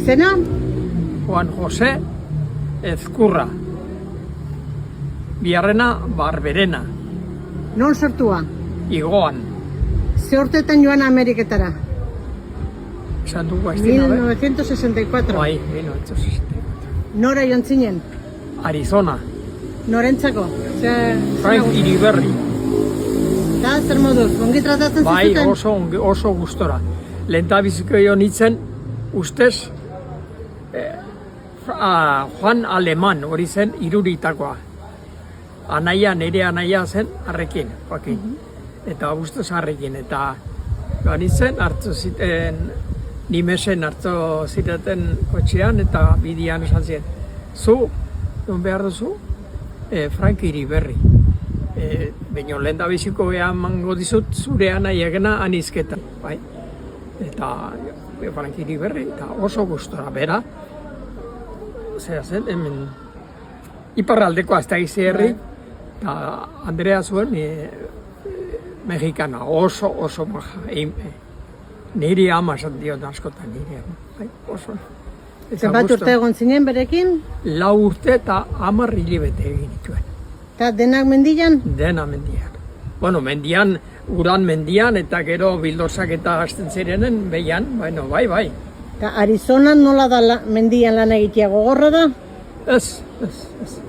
Izena? Juan José Ezkurra. Biarrena Barberena. Non sortua? Igoan. Ze urtetan joan Ameriketara? Esan dugu aiztina, 1964. Bai, 1964. Nora joan zinen? Arizona. Norentzako? Frank Iriberri. Eta zer moduz, ongi tratatzen Bai, zizuten? oso gustora. Lehentabiziko jo nintzen, ustez, Juan Aleman hori zen iruritakoa. Nire anaia zen harrekin, Joaquin. Eta guztuz harrekin. Eta nintzen hartu ziten, nimesen hartu ziteten kotxean eta bidian esan ziren. Zu, non behar duzu? Frank Iriberri. Baina lehen da biziko behan mango dizut zure anaiegena anizketan. Bai? Eta Frank Iriberri, eta oso gustora, bera. Zera zen, hemen iparraldeko azta herri, eta Andrea zuen mexikana, oso maja. Niri ama esan diot askotan, niri ama. Bai, oso. Zenbat urte egon zinen berekin? 4 urte eta 10 hilabete egin dituen. Eta denak mendian? Dena mendian. Bueno, mendian, uran mendian, eta gero bildozak eta hasten zirenen, behian, bueno, bai. Eta Arizonan nola da mendian lan egitea gogorra da? Ez.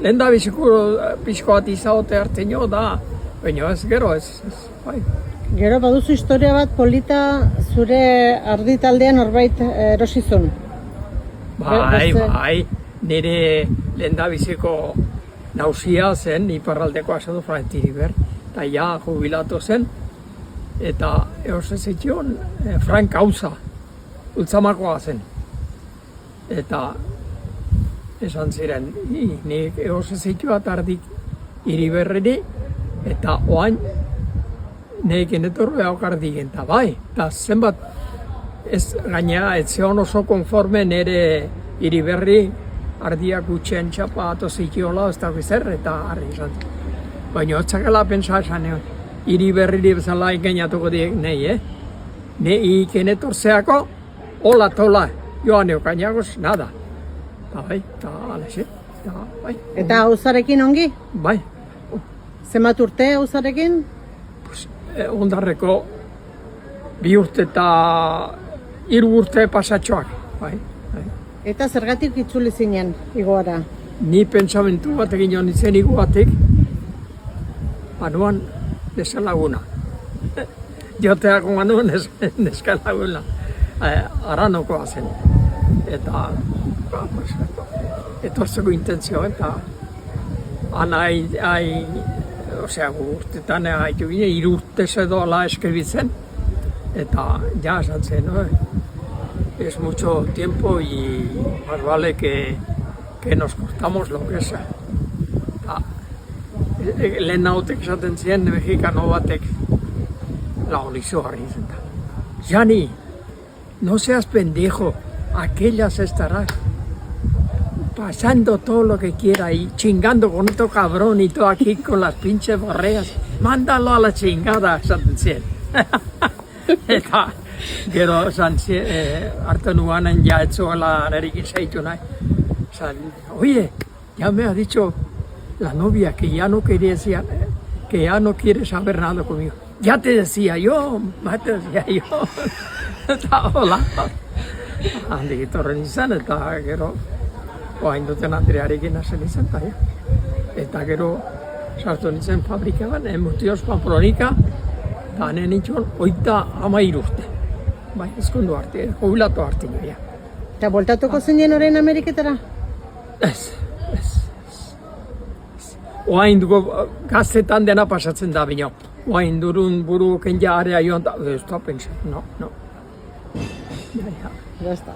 Lehen da biziko bat izaote hartzen jo da, baina ez, gero ez, bai. Gero baduzu historia bat polita zure arditaldean norbait erosizun. Bai, nire lehen da biziko nauzia zen, iparraldeko asado Frank Iriber, eta ja jubilatu zen, eta erosen zition Frank Hauza, ultzamakoa zen. Eta esan ziren, nik erosen zitua tardik Iriberreri, eta oain neekin etorru eaukardik eta bai, eta zenbat ez gaina etzeon oso konforme nire Iriberri ardiak gutxen txapa ato zikiola, ez dago zer, eta harri izan. Baina hotzakela pensa esan egon, Iriberriri bezala engainatuko diek nahi, Ne iken etorzeako, hola tola, joan eukainagoz, nada. Eta bai, eta alexe, bai. Eta hauzarekin ongi? Bai. Zenbat urte hauzarekin? Ondarreko 2 urte eta 3 urte pasatxoak, bai. Eta zergatik itzuli zinen igoara? Ni pentsamentu bat egin joan izen iguatik, anuan neskalaguna. Joteako anuan neskalaguna. Aranokoa zen. Eta etortzeko intentzio, eta urtetan haitu gine, 3 urte zedoala eskribitzen, eta ja esan zen, es mucho tiempo y más vale que nos cortamos lo que sea. Lehen nautek esaten ziren mexikano batek laolizo harri zen da. Jani, no seas pendejo, aquellas estarás pasando todo lo que quiera y chingando con otro cabrón y todo aquí con las pinches barreras. Mándalo a la chingada, esaten ziren. Eta gero hartu nuanen ja etzuela nerekin zaitu nahi. Oye, ya me ha dicho la novia que ya no quiere saber nada conmigo. Ya te decía yo, Eta hola. Handik itorren izan, eta gero oain duten Andrearekin hasen izan, eta gero sartu nintzen fabrika bat, Embutidos Pamplónica, eta hanen nintzen 33 urte. Bai, ezkondu arte, jubilatu arte nioia. Eta voltatuko zinen orain Ameriketara? Ez. Oain dugu gaztetan dena pasatzen da bino. Oain durun buru kenja area joan da, ez da pensa, no. Ya está.